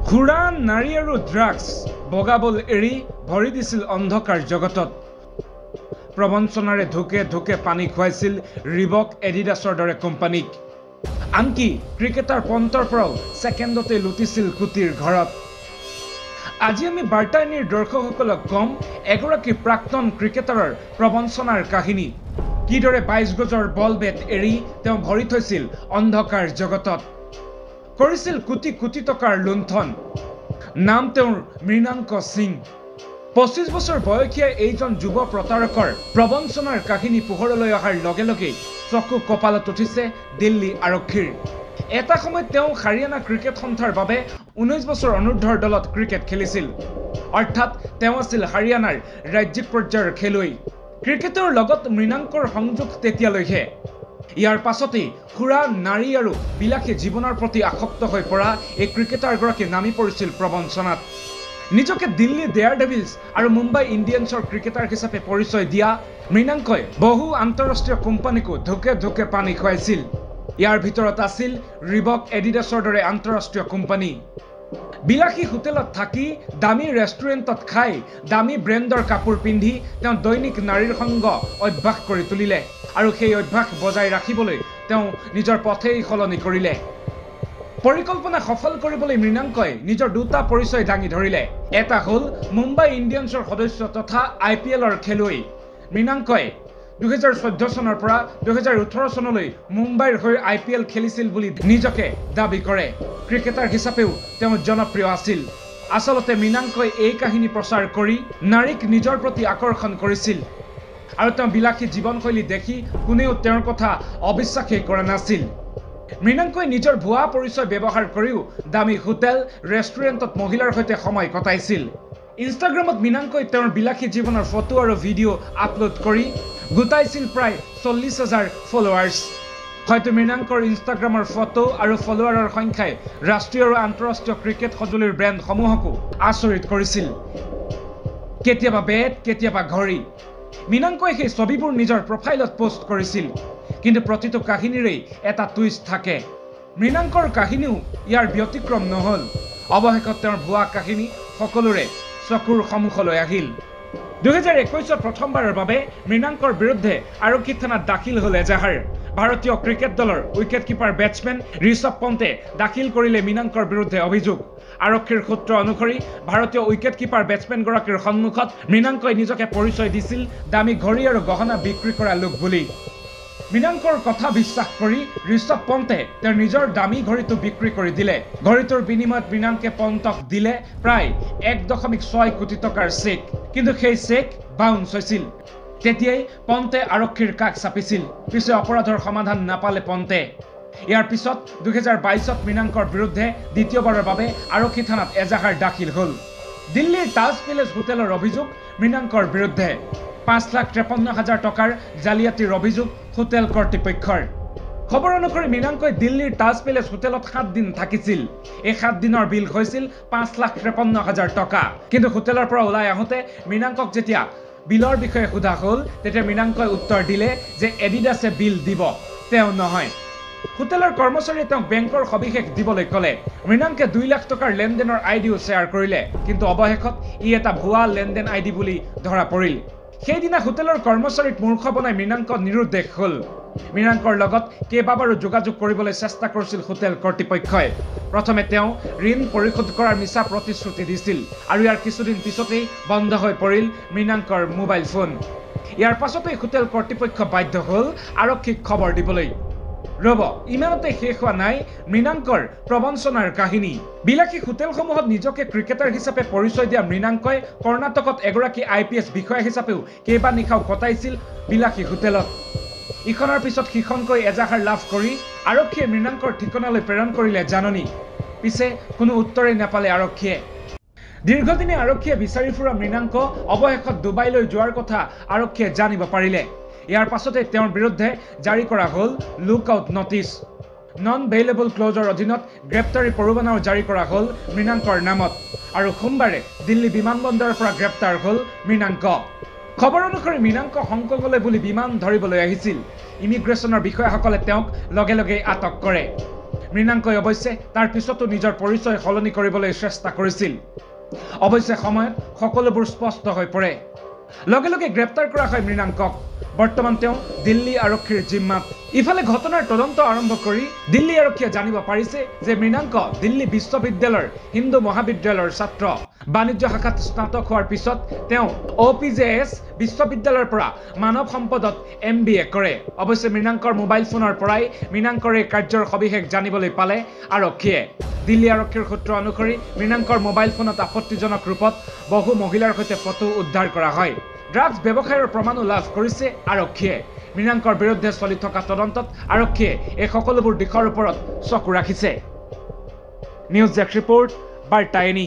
খুৰা নাৰী আৰু ড্ৰাগছ বগাবল এৰি ভৰি দিছিল অন্ধকাৰ জগতত প্ৰবঞ্চনাৰে ধুকে ধুকে পানী খুৱাইছিল ৰিবক এডিডাছৰ দৰে কোম্পানীক আনকি ক্ৰিকেটাৰ পন্তৰ পৰাও ছেকেণ্ডতে লুটিছিল কোটিৰ ঘৰত আজি আমি বাৰ্তাইনীৰ দৰ্শকসকলক কম এগৰাকী প্ৰাক্তন ক্ৰিকেটাৰৰ প্ৰবঞ্চনাৰ কাহিনী কিদৰে 22 গজৰ বল বেট এৰি তেওঁ ভৰি থৈছিল অন্ধকাৰ জগতত কৰিছিল কোটি কোটি টকাৰ লুণ্ঠন নাম তেওঁৰ মৃণাংক সিং 25 বছৰ বয়সীয়া এইজন যুৱ প্ৰতাৰকৰ প্ৰবঞ্চনাৰ কাহিনী পোহৰলৈ অহাৰ লগে লগে চকু কপালত উঠিছে দিল্লী আৰক্ষীৰ এটা সময়ত তেওঁ হাৰিয়ানা ক্ৰিকেট সন্থাৰ বাবে 19 বছৰ অনুৰ্ধৰ দলত ক্ৰিকেট খেলিছিল অৰ্থাৎ তেওঁ আছিল হাৰিয়ানাৰ ৰাজ্যিক পৰ্যায়ৰ খেলুৱৈ ক্ৰিকেটৰ লগত মৃণাংকৰ সংযোগ তেতিয়ালৈহে ইয়াৰ পাছতে খুৰা নাৰী আৰু বিলাসী জীৱনৰ প্ৰতি আসক্ত হৈ পৰা এই ক্ৰিকেটাৰগৰাকী নামি পৰিছিল প্ৰবঞ্চনাত নিজকে দিল্লী ডেয়াৰডেভিলছ আৰু মুম্বাই ইণ্ডিয়ানছৰ ক্ৰিকেটাৰ হিচাপে পৰিচয় দিয়া মৃণাংকই বহু আন্তঃৰাষ্ট্ৰীয় কোম্পানীকো ধুকে ধুকে পানী খুৱাইছিল ইয়াৰ ভিতৰত আছিল ৰিবক এডিডাছৰ দৰে আন্তঃৰাষ্ট্ৰীয় কোম্পানী বিলাসী হোটেলত থাকি দামী ৰেষ্টুৰেণ্টত খাই দামী ব্ৰেণ্ডৰ কাপোৰ পিন্ধি তেওঁ দৈনিক নাৰীৰ সংগ অভ্যাস কৰি তুলিলে আৰু সেই অভ্যাস বজাই ৰাখিবলৈ তেওঁ নিজৰ পথেই সলনি কৰিলে পৰিকল্পনা সফল কৰিবলৈ মৃণাংকই নিজৰ দুটা পৰিচয় দাঙি ধৰিলে এটা হ'ল মুম্বাই ইণ্ডিয়ানছৰ সদস্য তথা IPLৰ খেলুৱৈ মৃণাংকই 2014 চনৰ পৰা 2018 চনলৈ মুম্বাইৰ হৈ IPL খেলিছিল বুলি নিজকে দাবী কৰে ক্ৰিকেটাৰ হিচাপেও তেওঁ জনপ্ৰিয় আছিল আচলতে মৃণাংকই এই কাহিনী প্ৰচাৰ কৰি নাৰীক নিজৰ প্ৰতি আকৰ্ষণ কৰিছিল আৰু তেওঁ বিলাসী জীৱনশৈলী দেখি কোনেও তেওঁৰ কথা অবিশ্বাসেই কৰা নাছিল মৃণাংকই নিজৰ ভুৱা পৰিচয় ব্যৱহাৰ কৰিও দামী হোটেল ৰেষ্টুৰেণ্টত মহিলাৰ সৈতে সময় কটাইছিল ইনষ্টাগ্ৰামত মৃণাংকই তেওঁৰ বিলাসী জীৱনৰ ফটো আৰু ভিডিঅ' আপলোড কৰি গোটাইছিল প্ৰায় 40,000 ফলোৱাৰ্ছ হয়তো মৃণাংকৰ ইনষ্টাগ্ৰামৰ ফটো আৰু ফলোৱাৰৰ সংখ্যাই ৰাষ্ট্ৰীয় আৰু আন্তঃৰাষ্ট্ৰীয় ক্ৰিকেট সঁজুলিৰ ব্ৰেণ্ডসমূহকো আচৰিত কৰিছিল কেতিয়াবা বেট কেতিয়াবা ঘড়ী মৃণাংকই সেই ছবিবোৰ নিজৰ প্ৰফাইলত পোষ্ট কৰিছিল কিন্তু প্ৰতিটো কাহিনীৰে এটা টুইষ্ট থাকে মৃণাংকৰ কাহিনীও ইয়াৰ ব্যতিক্ৰম নহল অৱশেষত তেওঁৰ ভুৱা কাহিনী সকলোৰে চকুৰ সন্মুখলৈ আহিল 2021 প্ৰথমবাৰৰ বাবে মৃণাংকৰ বিৰুদ্ধে আৰক্ষী থানাত দাখিল হ'ল এজাহাৰ ভাৰতীয় ক্ৰিকেট দলৰ উইকেট কিপাৰ বেটছমেন ঋষভ পন্তে দাখিল কৰিলে মৃণাংকৰ বিৰুদ্ধে অভিযোগ আৰক্ষীৰ সূত্ৰ অনুসৰি ভাৰতীয় উইকেট কিপাৰ বেটছমেনগৰাকীৰ সন্মুখত মৃণাংকই নিজকে পৰিচয় দিছিল দামী ঘড়ী আৰু গহনা বিক্ৰী কৰা লোক বুলি মৃণাংকৰ কথা বিশ্বাস কৰি ঋষভ পন্তে তেওঁৰ নিজৰ দামী ঘড়ীটো বিক্ৰী কৰি দিলে ঘড়ীটোৰ বিনিময়ত মৃণাংকে পন্তক দিলে প্ৰায় 1.6 কোটি টকাৰ চেক কিন্তু সেই চেক বাউন্স হৈছিল তেতিয়াই পন্তে আৰক্ষীৰ কাষ চাপিছিল পিছে অপৰাধৰ সমাধান নাপালে পন্তে ইয়াৰ পিছত 2022ত মৃণাংকৰ বিৰুদ্ধে দ্বিতীয়বাৰৰ বাবে আৰক্ষী থানাত এজাহাৰ দাখিল হ'ল দিল্লীৰ তাজ পেলেচ হোটেলৰ অভিযোগ মৃণাংকৰ বিৰুদ্ধে 5,53,000 টকাৰ জালিয়াতিৰ অভিযোগ হোটেল কৰ্তৃপক্ষৰ খবৰ অনুসৰি মৃণাংকই দিল্লীৰ তাজ পেলেচ হোটেলত 7 দিন থাকিছিল এই 7 দিনৰ বিল হৈছিল 5,53,000 টকা কিন্তু হোটেলৰ পৰা ওলাই আহোঁতে মৃণাংকক যেতিয়া বিলৰ বিষয়ে সোধা হ'ল তেতিয়া মৃণাংকই উত্তৰ দিলে যে এডিডাছে বিল দিব তেওঁ নহয় হোটেলৰ কৰ্মচাৰীয়ে তেওঁক বেংকৰ সবিশেষ দিবলৈ ক'লে মৃণাংকে 2 লাখ টকাৰ লেনদেনৰ আইডিও শ্বেয়াৰ কৰিলে কিন্তু অৱশেষত ই এটা ভুৱা লেনদেন আইডি বুলি ধৰা পৰিল সেইদিনা হোটেলৰ কৰ্মচাৰীক মূৰ্খ বনাই মৃণাংক নিৰুদ্দেশ হ'ল মৃণাংকৰ লগত কেইবাবাৰো যোগাযোগ কৰিবলৈ চেষ্টা কৰিছিল হোটেল কৰ্তৃপক্ষই প্ৰথমে তেওঁ ঋণ পৰিশোধ কৰাৰ মিছা প্ৰতিশ্ৰুতি দিছিল আৰু ইয়াৰ কিছুদিন পিছতেই বন্ধ হৈ পৰিল মৃণাংকৰ মোবাইল ফোন ইয়াৰ পাছতেই হোটেল কৰ্তৃপক্ষ বাধ্য হ'ল আৰক্ষীক খবৰ দিবলৈ ৰব ইমানতে শেষ হোৱা নাই মৃণাংকৰ প্ৰবঞ্চনাৰ কাহিনী বিলাসী হোটেলসমূহত নিজকে ক্ৰিকেটাৰ হিচাপে পৰিচয় দিয়া মৃণাংকই কৰ্ণাটকত এগৰাকী IPS বিষয়া হিচাপেও কেইবা নিশাও কটাইছিল বিলাসী হোটেলত ইখনৰ পিছত সিখনকৈ এজাহাৰ লাভ কৰি আৰক্ষীয়ে মৃণাংকৰ ঠিকনালৈ প্ৰেৰণ কৰিলে জাননী পিছে কোনো উত্তৰেই নাপালে আৰক্ষীয়ে দীৰ্ঘদিনে আৰক্ষীয়ে বিচাৰি ফুৰা মৃণাংক অৱশেষত ডুবাইলৈ যোৱাৰ কথা আৰক্ষীয়ে জানিব পাৰিলে ইয়াৰ পাছতে তেওঁৰ বিৰুদ্ধে জাৰি কৰা হ'ল লুকআউট নটিচ নন বেইলেবল ক্লজৰ অধীনত গ্ৰেপ্তাৰী পৰোৱানাও জাৰি কৰা হ'ল মৃণাংকৰ নামত আৰু সোমবাৰে দিল্লী বিমানবন্দৰৰ পৰা গ্ৰেপ্তাৰ হ'ল মৃণাংক খবৰ অনুসৰি মৃণাংক হংকঙলৈ বুলি বিমান ধৰিবলৈ আহিছিল ইমিগ্ৰেশ্যনৰ বিষয়াসকলে তেওঁক লগে লগে আটক কৰে মৃণাংকই অৱশ্যে তাৰ পিছতো নিজৰ পৰিচয় সলনি কৰিবলৈ চেষ্টা কৰিছিল। অৱশ্যে সময়ত সকলোবোৰ স্পষ্ট হৈ পৰে। লগে লগে গ্ৰেপ্তাৰ কৰা হয় মৃণাংকক। বৰ্তমান তেওঁ দিল্লী আৰক্ষীৰ জিম্মাত। ইফালে ঘটনাৰ তদন্ত আৰম্ভ কৰি দিল্লী আৰক্ষীয়ে জানিব পাৰিছে যে মৃণাংক দিল্লী বিশ্ববিদ্যালয়ৰ হিন্দু মহাবিদ্যালয়ৰ ছাত্ৰ। বাণিজ্য শাখাত স্নাতক হোৱাৰ পিছত তেওঁ OPJS বিশ্ববিদ্যালয়ৰ পৰা মানৱ সম্পদত MBA কৰে। অৱশ্যে মৃণাংকৰ মোবাইল ফোনৰ পৰাই মৃণাংকৰ এই কাৰ্যৰ সবিশেষ জানিবলৈ পালে আৰক্ষীয়ে। দিল্লী আৰক্ষীৰ সূত্ৰ অনুসৰি মৃণাংকৰ মোবাইল ফোনত আপত্তিজনক ৰূপত বহু মহিলাৰ সৈতে ফটো উদ্ধাৰ কৰা হয়। ড্ৰাগছ ব্যৱসায়ৰ প্ৰমাণো লাভ কৰিছে আৰক্ষীয়ে। মৃণাংকৰ বিৰুদ্ধে চলি থকা তদন্তত আৰক্ষীয়ে এই সকলোবোৰ দিশৰ ওপৰত চকু ৰাখিছে। নিউজ ডেস্ক ৰিপৰ্ট, বাৰ্তা এনি।